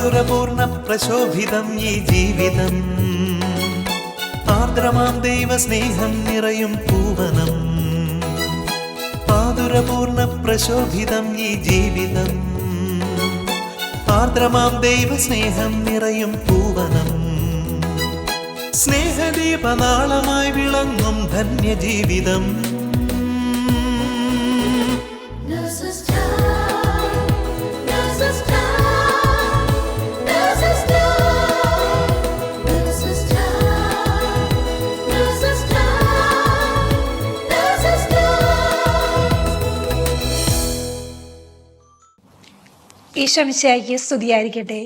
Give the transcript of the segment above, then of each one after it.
മാധുരപൂർണ പ്രശോഭിതം ഈ ജീവിതം, ആർദ്രമാം ദൈവസ്നേഹം നിറയും പൂവനം. മാധുരപൂർണ പ്രശോഭിതം ഈ ജീവിതം, ആർദ്രമാം ദൈവസ്നേഹം നിറയും പൂവനം. സ്നേഹദീപനാളമായി വിളങ്ങും ധന്യജീവിതം. ഈശോ മിശിഹായ്ക്ക് സ്തുതിയായിരിക്കട്ടെ.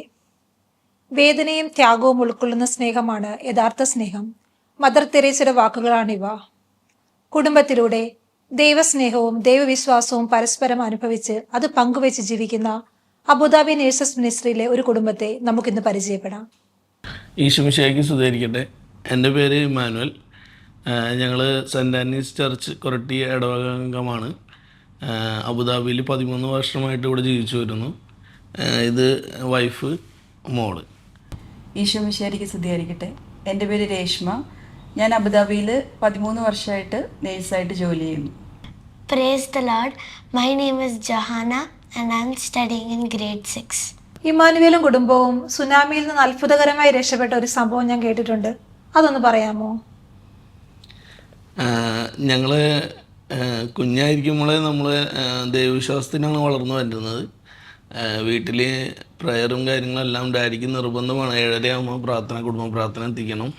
വേദനയും ത്യാഗവും ഉൾക്കൊള്ളുന്ന സ്നേഹമാണ് യഥാർത്ഥ സ്നേഹം. മദർ തെരേസയുടെ വാക്കുകളാണിവ. കുടുംബത്തിലൂടെ ദൈവസ്നേഹവും ദൈവവിശ്വാസവും പരസ്പരം അനുഭവിച്ച് അത് പങ്കുവെച്ച് ജീവിക്കുന്ന അബുദാബി നേഴ്സസ് മിനിസ്ട്രിയിലെ ഒരു കുടുംബത്തെ നമുക്കിന്ന് പരിചയപ്പെടാം. ഈശോ മിശിഹായ്ക്ക് സ്തുതിയായിരിക്കട്ടെ. എൻ്റെ പേര് ഇമ്മാനുവൽ. ഞങ്ങൾ സെൻറ് ആനീസ് ചർച്ച് കൊരട്ടി ഇടവക അംഗമാണ്. അബുദാബിയിൽ 13 വർഷമായിട്ട് ഇവിടെ ജീവിച്ചു വരുന്നു. ഇത് വൈഫ്, മോള്. ഈശോ മിശിഹായ്ക്ക് സ്തുതിയായിരിക്കട്ടെ. എൻ്റെ പേര് രേഷ്മ. ഞാൻ അബുദാബിയിൽ 13 വർഷമായിട്ട് നേഴ്സായിട്ട് ജോലി ചെയ്യുന്നു. Praise the Lord. My name is Johanna and I'm studying in grade 6. ഇമ്മാനുവേലും കുടുംബവും സുനാമിയിൽ നിന്ന് അത്ഭുതകരമായി രക്ഷപ്പെട്ട ഒരു സംഭവം ഞാൻ കേട്ടിട്ടുണ്ട്. അതൊന്ന് പറയാമോ? ഞങ്ങൾ കുഞ്ഞായിരിക്കുമ്പോഴേ നമ്മൾ ദൈവവിശ്വാസത്തിനാണ് വളർന്നു വരുന്നത്. വീട്ടിൽ പ്രയറും കാര്യങ്ങളെല്ലാം ഡാഡിക്ക് നിർബന്ധമാണ്. 7:30 ആകുമ്പോൾ കുടുംബ പ്രാർത്ഥന എത്തിക്കണം.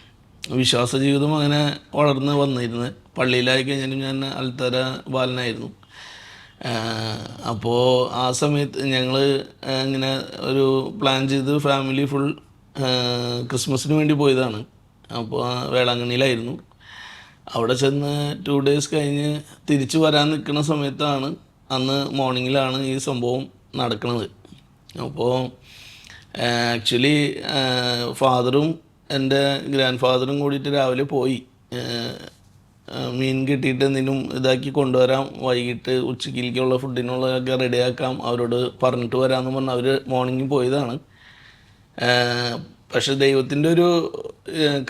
വിശ്വാസ ജീവിതം അങ്ങനെ വളർന്ന് വന്നിരുന്നു. പള്ളിയിലായി കഴിഞ്ഞാലും ഞാൻ അൽത്തര ബാലനായിരുന്നു. അപ്പോൾ ആ സമയത്ത് ഞങ്ങൾ ഇങ്ങനെ ഒരു പ്ലാൻ ചെയ്ത് ഫാമിലി ഫുൾ ക്രിസ്മസിന് വേണ്ടി പോയതാണ്. അപ്പോൾ വേളാങ്കണ്ണിയിലായിരുന്നു. അവിടെ ചെന്ന് 2 days കഴിഞ്ഞ് തിരിച്ചു വരാൻ നിൽക്കുന്ന സമയത്താണ്, അന്ന് മോർണിംഗിലാണ് ഈ സംഭവം നടക്കുന്നത്. അപ്പോൾ ആക്ച്വലി ഫാദറും എൻ്റെ ഗ്രാൻഡ് ഫാദറും കൂടിയിട്ട് രാവിലെ പോയി മീൻ കിട്ടിയിട്ട് എന്തെങ്കിലും ഇതാക്കി കൊണ്ടുവരാം, വൈകിട്ട് ഉച്ചക്കിലേക്കുള്ള ഫുഡിനുള്ളതൊക്കെ റെഡിയാക്കാം, അവരോട് പറഞ്ഞിട്ട് വരാമെന്ന് പറഞ്ഞ് അവർ മോർണിംഗിൽ പോയതാണ്. പക്ഷെ ദൈവത്തിൻ്റെ ഒരു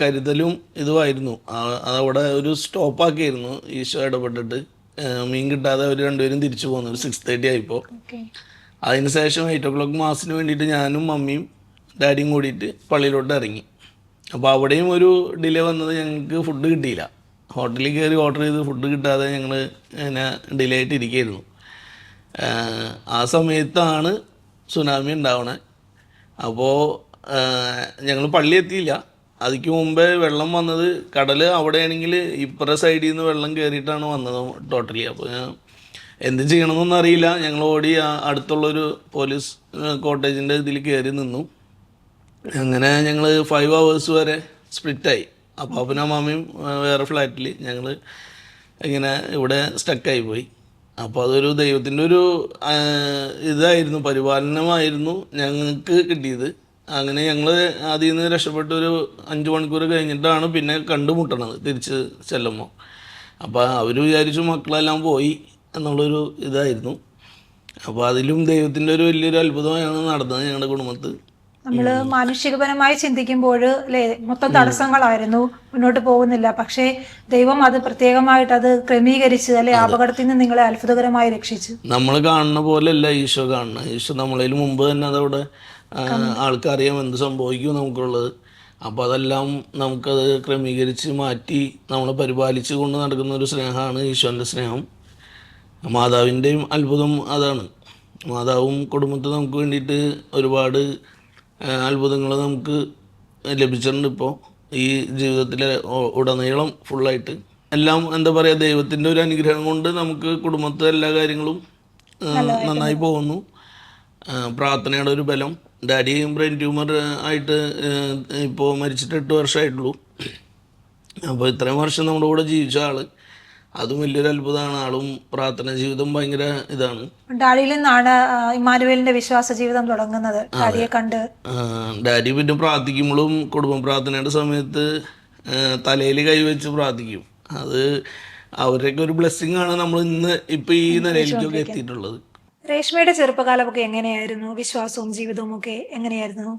കരുതലും ഇതുമായിരുന്നു. അതവിടെ ഒരു സ്റ്റോപ്പാക്കിയായിരുന്നു ഈശോ ഇടപെട്ടിട്ട്. മീൻ കിട്ടാതെ അവർ രണ്ടുപേരും തിരിച്ചു പോകുന്നു. ഒരു 6:30 ആയിപ്പോൾ. അതിന് ശേഷം 8 o'clock മാസിന് വേണ്ടിയിട്ട് ഞാനും മമ്മിയും ഡാഡിയും കൂടിയിട്ട് പള്ളിയിലോട്ട് ഇറങ്ങി. അപ്പോൾ അവിടെയും ഒരു ഡിലേ വന്നത്, ഞങ്ങൾക്ക് ഫുഡ് കിട്ടിയില്ല. ഹോട്ടലിൽ കയറി ഓർഡർ ചെയ്ത് ഫുഡ് കിട്ടാതെ ഞങ്ങൾ ഇങ്ങനെ ഡിലേ ആയിട്ട് ഇരിക്കുകയായിരുന്നു. ആ സമയത്താണ് സുനാമി ഉണ്ടാവണേ. അപ്പോൾ ഞങ്ങൾ പള്ളി എത്തിയില്ല. അതിക്ക് മുമ്പേ വെള്ളം വന്നത്, കടൽ അവിടെയാണെങ്കിൽ ഇപ്പുറ സൈഡിൽ നിന്ന് വെള്ളം കയറിയിട്ടാണ് വന്നത് ടോട്ടലി. അപ്പോൾ എന്ത് ചെയ്യണമെന്നൊന്നും അറിയില്ല. ഞങ്ങൾ ഓടി അടുത്തുള്ളൊരു പോലീസ് കോട്ടേജിൻ്റെ ഇതിൽ കയറി നിന്നു. അങ്ങനെ ഞങ്ങൾ 5 hours വരെ സ്പ്ലിറ്റായി. അപ്പോൾ അപ്പനും അമ്മാമ്മയും വേറെ ഫ്ലാറ്റിൽ, ഞങ്ങൾ ഇങ്ങനെ ഇവിടെ സ്റ്റക്കായി പോയി. അപ്പോൾ അതൊരു ദൈവത്തിൻ്റെ ഒരു ഇതായിരുന്നു, പരിപാലനമായിരുന്നു ഞങ്ങൾക്ക് കിട്ടിയത്. അങ്ങനെ ഞങ്ങൾ അതിൽ നിന്ന് രക്ഷപ്പെട്ട് ഒരു 5 മണിക്കൂർ കഴിഞ്ഞിട്ടാണ് പിന്നെ കണ്ടുമുട്ടണത് തിരിച്ച് ചെല്ലുമ്പോൾ. അപ്പോൾ അവർ വിചാരിച്ചു മക്കളെല്ലാം പോയി എന്നുള്ളൊരു ഇതായിരുന്നു. അപ്പോൾ അതിലും ദൈവത്തിൻ്റെ ഒരു വലിയൊരു അത്ഭുതമാണ് നടന്നത് ഞങ്ങളുടെ കുടുംബത്തിൽ. നമ്മൾ മാനുഷികപരമായി ചിന്തിക്കുമ്പോൾ അല്ലേ, മൊത്തം തടസ്സങ്ങളായിരുന്നു, മുന്നോട്ട് പോകുന്നില്ല. പക്ഷേ ദൈവം അത് പ്രത്യേകമായിട്ട് അത് ക്രമീകരിച്ച് അല്ലെ, അപകടത്തിൽ നിന്ന് നിങ്ങളെ അത്ഭുതകരമായി രക്ഷിച്ചു. നമ്മൾ കാണുന്ന പോലെയല്ല ഈശോ കാണുന്നത്. ഈശോ നമ്മളതിൽ മുമ്പ് തന്നെ അതവിടെ ആൾക്കറിയാം എന്ത് സംഭവിക്കും നമുക്കുള്ളത്. അപ്പോൾ അതെല്ലാം നമുക്കത് ക്രമീകരിച്ച് മാറ്റി നമ്മളെ പരിപാലിച്ച് കൊണ്ട് നടക്കുന്ന ഒരു സ്നേഹമാണ് ഈശോൻ്റെ സ്നേഹം. മാതാവിൻ്റെയും അത്ഭുതം അതാണ്. മാതാവും കുടുംബത്തിൽ നമുക്ക് വേണ്ടിയിട്ട് ഒരുപാട് അത്ഭുതങ്ങൾ നമുക്ക് ലഭിച്ചിട്ടുണ്ട്. ഇപ്പോൾ ഈ ജീവിതത്തിലെ ഉടനീളം ഫുള്ളായിട്ട് എല്ലാം എന്താ പറയുക, ദൈവത്തിൻ്റെ ഒരു അനുഗ്രഹം കൊണ്ട് നമുക്ക് കുടുംബത്തെ എല്ലാ കാര്യങ്ങളും നന്നായി പോകുന്നു. പ്രാർത്ഥനയുടെ ഒരു ബലം. ഡാഡിയും ബ്രെയിൻ ട്യൂമർ ആയിട്ട് ഇപ്പോൾ മരിച്ചിട്ട് 8 വർഷമായിട്ടുള്ളൂ. അപ്പോൾ ഇത്രയും വർഷം നമ്മുടെ കൂടെ ജീവിച്ച ആൾ, അതും വലിയൊരു അത്ഭുതമാണ്. ആളും പ്രാർത്ഥന ജീവിതം ഭയങ്കര ഇതാണ്. ഡാഡിയിൽ നിന്നാണ് ഇമ്മാനുവേലിന്റെ വിശ്വാസ ജീവിതം തുടങ്ങുന്നത്. ഡാഡിയെ കണ്ട് ഡാഡി പിന്നെ പ്രാർത്ഥിക്കുമ്പോഴും കുടുംബ പ്രാർത്ഥനയുടെ സമയത്ത് തലയിൽ കൈവച്ച് പ്രാർത്ഥിക്കും. അത് അവരുടെയൊക്കെ ഒരു ബ്ലെസ്സിങ് ആണ് നമ്മൾ ഇന്ന് ഇപ്പം ഈ നിലയിലേക്കൊക്കെ എത്തിയിട്ടുള്ളത്. രേഷ്മയുടെ ചെറുപ്പകാലമൊക്കെ എങ്ങനെയായിരുന്നു? വിശ്വാസവും ജീവിതവും ഒക്കെ എങ്ങനെയായിരുന്നു?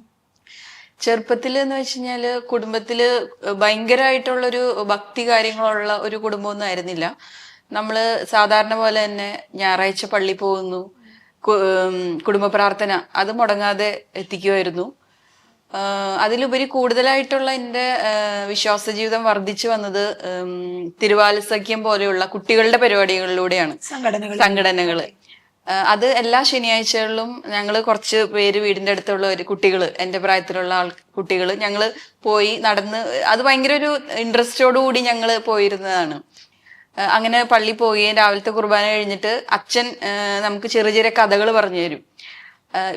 ചെറുപ്പത്തിൽ എന്ന് വെച്ച് കഴിഞ്ഞാല് കുടുംബത്തില് ഭയങ്കരമായിട്ടുള്ളൊരു ഭക്തി കാര്യങ്ങളുള്ള ഒരു കുടുംബമൊന്നും ആയിരുന്നില്ല. നമ്മള് സാധാരണ പോലെ തന്നെ ഞായറാഴ്ച പള്ളി പോകുന്നു, കുടുംബ പ്രാർത്ഥന അത് മുടങ്ങാതെ എത്തിക്കുമായിരുന്നു. അതിലുപരി കൂടുതലായിട്ടുള്ള എൻ്റെ വിശ്വാസ ജീവിതം വർദ്ധിച്ചു വന്നത് തിരുവാലസഖ്യം പോലെയുള്ള കുട്ടികളുടെ പരിപാടികളിലൂടെയാണ്. സംഘടനകള് അത് എല്ലാ ശനിയാഴ്ചകളിലും ഞങ്ങൾ കുറച്ച് പേര് വീടിന്റെ അടുത്തുള്ള ഒരു കുട്ടികൾ, എൻ്റെ പ്രായത്തിലുള്ള കുട്ടികൾ, ഞങ്ങൾ പോയി നടന്ന് അത് ഭയങ്കര ഒരു ഇൻട്രസ്റ്റോടുകൂടി ഞങ്ങൾ പോയിരുന്നതാണ്. അങ്ങനെ പള്ളി പോയി രാവിലത്തെ കുർബാന കഴിഞ്ഞിട്ട് അച്ഛൻ നമുക്ക് ചെറിയ ചെറിയ കഥകൾ പറഞ്ഞു തരും,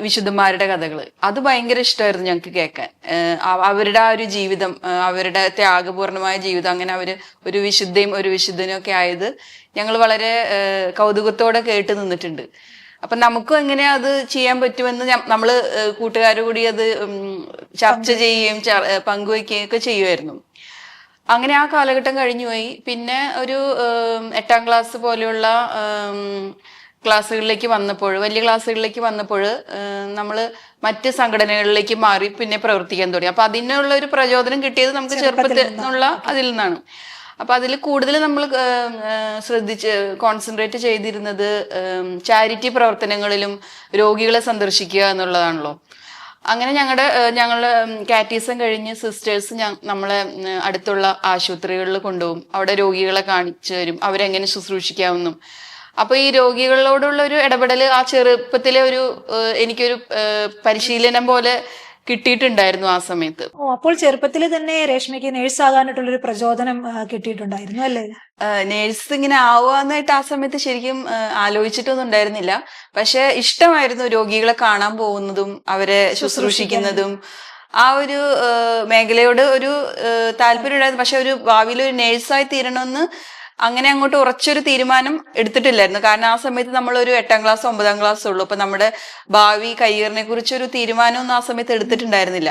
വിശുദ്ധന്മാരുടെ കഥകൾ. അത് ഭയങ്കര ഇഷ്ടമായിരുന്നു ഞങ്ങൾക്ക് കേൾക്കാൻ. അവരുടെ ആ ഒരു ജീവിതം, അവരുടെ ത്യാഗപൂർണമായ ജീവിതം, അങ്ങനെ അവര് ഒരു വിശുദ്ധയും ഒരു വിശുദ്ധനും ഒക്കെ ആയത് ഞങ്ങൾ വളരെ കൗതുകത്തോടെ കേട്ട് നിന്നിട്ടുണ്ട്. അപ്പൊ നമുക്കും എങ്ങനെ അത് ചെയ്യാൻ പറ്റുമെന്ന് നമ്മള് കൂട്ടുകാർ കൂടി അത് ചർച്ച ചെയ്യുകയും പങ്കുവയ്ക്കുകയും ഒക്കെ ചെയ്യുമായിരുന്നു. അങ്ങനെ ആ കാലഘട്ടം കഴിഞ്ഞുപോയി. പിന്നെ ഒരു 8ാം ക്ലാസ് പോലെയുള്ള ക്ലാസ്സുകളിലേക്ക് വന്നപ്പോൾ, വലിയ ക്ലാസ്സുകളിലേക്ക് വന്നപ്പോൾ നമ്മൾ മറ്റ് സംഘടനകളിലേക്ക് മാറി പിന്നെ പ്രവർത്തിക്കാൻ തുടങ്ങി. അപ്പൊ അതിനുള്ള ഒരു പ്രചോദനം കിട്ടിയത് നമുക്ക് ചെറുപ്പത്തിൽ നിന്നുള്ള അതിൽ നിന്നാണ്. അപ്പൊ അതിൽ കൂടുതൽ നമ്മൾ കോൺസെൻട്രേറ്റ് ചെയ്തിരുന്നത് ചാരിറ്റി പ്രവർത്തനങ്ങളിലും രോഗികളെ സന്ദർശിക്കുക എന്നുള്ളതാണല്ലോ. അങ്ങനെ ഞങ്ങളുടെ കാറ്റീസം കഴിഞ്ഞ് സിസ്റ്റേഴ്സ് നമ്മളെ അടുത്തുള്ള ആശുപത്രികളിൽ കൊണ്ടുപോകും, അവിടെ രോഗികളെ കാണിച്ചു തരും, അവരെങ്ങനെ ശുശ്രൂഷിക്കാമെന്നും. അപ്പൊ ഈ രോഗികളോടുള്ള ഒരു ഇടപെടൽ ആ ചെറുപ്പത്തിലെ എനിക്കൊരു പരിശീലനം പോലെ കിട്ടിയിട്ടുണ്ടായിരുന്നു ആ സമയത്ത്. അപ്പോൾ ചെറുപ്പത്തിൽ തന്നെ രേഷ്മയ്ക്ക് നേഴ്സാകാനായിട്ടുള്ളൊരു പ്രചോദനം കിട്ടിയിട്ടുണ്ടായിരുന്നു അല്ലേ? നേഴ്സ് ഇങ്ങനെ ആവാന്നായിട്ട് ആ സമയത്ത് ശരിക്കും ആലോചിച്ചിട്ടൊന്നും ഉണ്ടായിരുന്നില്ല. പക്ഷെ ഇഷ്ടമായിരുന്നു രോഗികളെ കാണാൻ പോകുന്നതും അവരെ ശുശ്രൂഷിക്കുന്നതും. ആ ഒരു മേഖലയോട് ഒരു താല്പര്യം ഉണ്ടായിരുന്നു. പക്ഷെ ഒരു ഭാവിയിൽ ഒരു നേഴ്സായി തീരണമെന്ന് അങ്ങനെ അങ്ങോട്ട് ഉറച്ചൊരു തീരുമാനം എടുത്തിട്ടില്ലായിരുന്നു. കാരണം ആ സമയത്ത് നമ്മളൊരു 8ാം ക്ലാസ് 9ാം ക്ലാസ് ഉള്ളൂ. അപ്പൊ നമ്മുടെ ഭാവി കരിയറിനെ കുറിച്ചൊരു തീരുമാനമൊന്നും ആ സമയത്ത് എടുത്തിട്ടുണ്ടായിരുന്നില്ല.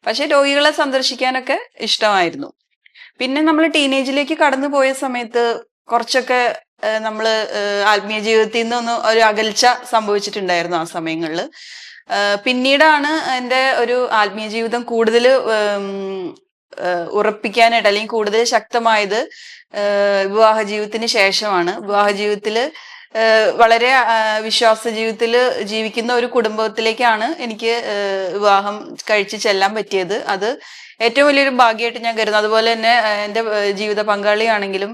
പക്ഷെ രോഗികളെ സന്ദർശിക്കാനൊക്കെ ഇഷ്ടമായിരുന്നു. പിന്നെ നമ്മൾ ടീനേജിലേക്ക് കടന്നു പോയ സമയത്ത് കുറച്ചൊക്കെ നമ്മള് ആത്മീയ ജീവിതത്തിൽ നിന്നൊന്ന് ഒരു അകൽച്ച സംഭവിച്ചിട്ടുണ്ടായിരുന്നു ആ സമയങ്ങളിൽ. പിന്നീടാണ് എൻ്റെ ഒരു ആത്മീയ ജീവിതം കൂടുതൽ ഉറപ്പിക്കാനായിട്ട് അല്ലെങ്കിൽ കൂടുതൽ ശക്തമായത് വിവാഹ ജീവിതത്തിന് ശേഷമാണ്. വിവാഹ ജീവിതത്തില് വളരെ വിശ്വാസ ജീവിതത്തില് ജീവിക്കുന്ന ഒരു കുടുംബത്തിലേക്കാണ് എനിക്ക് വിവാഹം കഴിച്ച് ചെല്ലാൻ പറ്റിയത്. അത് ഏറ്റവും വലിയൊരു ഭാഗ്യമായിട്ട് ഞാൻ കരുതുന്നു. അതുപോലെ തന്നെ എൻ്റെ ജീവിത പങ്കാളിയാണെങ്കിലും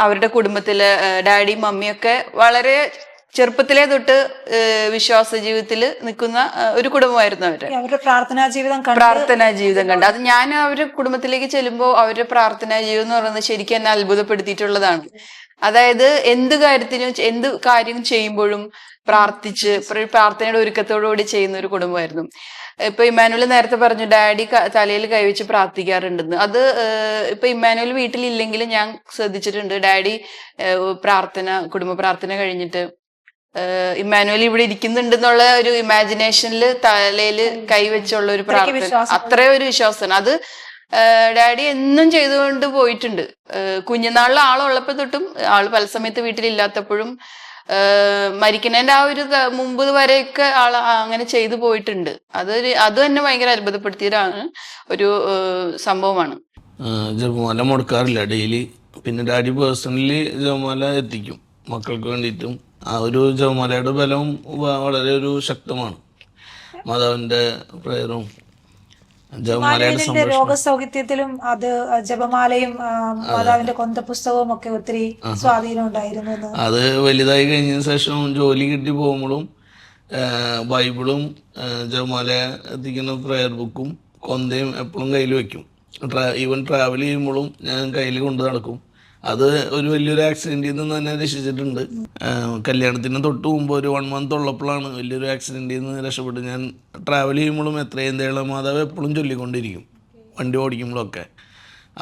അവരുടെ കുടുംബത്തിലെ ഡാഡിയും മമ്മിയൊക്കെ വളരെ ചെറുപ്പത്തിലേ തൊട്ട് വിശ്വാസ ജീവിതത്തിൽ നിൽക്കുന്ന ഒരു കുടുംബമായിരുന്നു അവരുടെ പ്രാർത്ഥനാ ജീവിതം കണ്ട്. അത് ഞാൻ അവരുടെ കുടുംബത്തിലേക്ക് ചെല്ലുമ്പോൾ അവരുടെ പ്രാർത്ഥനാ ജീവിതം എന്ന് പറയുന്നത് ശരിക്കും എന്നെ അത്ഭുതപ്പെടുത്തിയിട്ടുള്ളതാണ്. അതായത് എന്ത് കാര്യം ചെയ്യുമ്പോഴും പ്രാർത്ഥിച്ച് പ്രാർത്ഥനയുടെ ഒരുക്കത്തോടുകൂടി ചെയ്യുന്ന ഒരു കുടുംബമായിരുന്നു. ഇപ്പൊ ഇമ്മാനുവൽ നേരത്തെ പറഞ്ഞു ഡാഡി തലയിൽ കൈവച്ച് പ്രാർത്ഥിക്കാറുണ്ടെന്ന്. അത് ഇപ്പൊ ഇമ്മാനുവൽ വീട്ടിലില്ലെങ്കിൽ ഞാൻ ശ്രദ്ധിച്ചിട്ടുണ്ട്, ഡാഡി കുടുംബ പ്രാർത്ഥന കഴിഞ്ഞിട്ട് ഇമ്മാനുവൽ ഇവിടെ ഇരിക്കുന്നുണ്ടെന്നുള്ള ഒരു ഇമാജിനേഷനിൽ തലയിൽ കൈവച്ചുള്ള ഒരു പ്രാർത്ഥന, അത്രയും ഒരു വിശ്വാസമാണ്. അത് ഡാഡി എന്നും ചെയ്തുകൊണ്ട് പോയിട്ടുണ്ട്. കുഞ്ഞുനാളിൽ ആളുള്ളപ്പോ തൊട്ടും, ആള് പല സമയത്ത് വീട്ടിലില്ലാത്തപ്പോഴും മരിക്കുന്നതിന്റെ ആ ഒരു മുമ്പ് വരെയൊക്കെ ആള് അങ്ങനെ ചെയ്തു പോയിട്ടുണ്ട്. അത് തന്നെ ഭയങ്കര അത്ഭുതപ്പെടുത്തിയതാണ് ഒരു സംഭവമാണ്. ജപമാല മുടക്കാറില്ല ഡെയിലി. പിന്നെ ഡാഡി പേഴ്സണലി ജപമാല എത്തിക്കും മക്കൾക്ക് വേണ്ടിയിട്ടും. ആ ഒരു ജപമാലയുടെ ബലം വളരെ ഒരു ശക്തമാണ്. മാതാവിന്റെ പ്രേയറും രോഗസൗഖ്യത്തിലും അത് ജപമാലയും മാതാവിന്റെ കൊന്തപുസ്തകവും ഒക്കെ ഒത്തിരി സ്വാധീനം ഉണ്ടായിരുന്നു. അത് വലുതായി കഴിഞ്ഞതിന് ശേഷം ജോലി കിട്ടി പോകുമ്പോഴും ബൈബിളും ജപമാല എത്തിക്കുന്ന പ്രേയർ ബുക്കും കൊന്തയും എപ്പോഴും കയ്യിൽ വെക്കും. ഈവൻ ട്രാവൽ ചെയ്യുമ്പോഴും ഞാൻ കയ്യിൽ കൊണ്ട് നടക്കും. അത് ഒരു വലിയൊരു ആക്സിഡന്റിൽ നിന്ന് തന്നെ രക്ഷിച്ചിട്ടുണ്ട്. കല്യാണത്തിന് തൊട്ട് മുമ്പ് ഒരു 1 month ഉള്ളപ്പോഴാണ് വലിയൊരു ആക്സിഡന്റിൽ നിന്ന് രക്ഷപ്പെട്ട്. ഞാൻ ട്രാവൽ ചെയ്യുമ്പോഴും എത്രയും മാതാവ് എപ്പോഴും ചൊല്ലിക്കൊണ്ടിരിക്കും വണ്ടി ഓടിക്കുമ്പോഴൊക്കെ.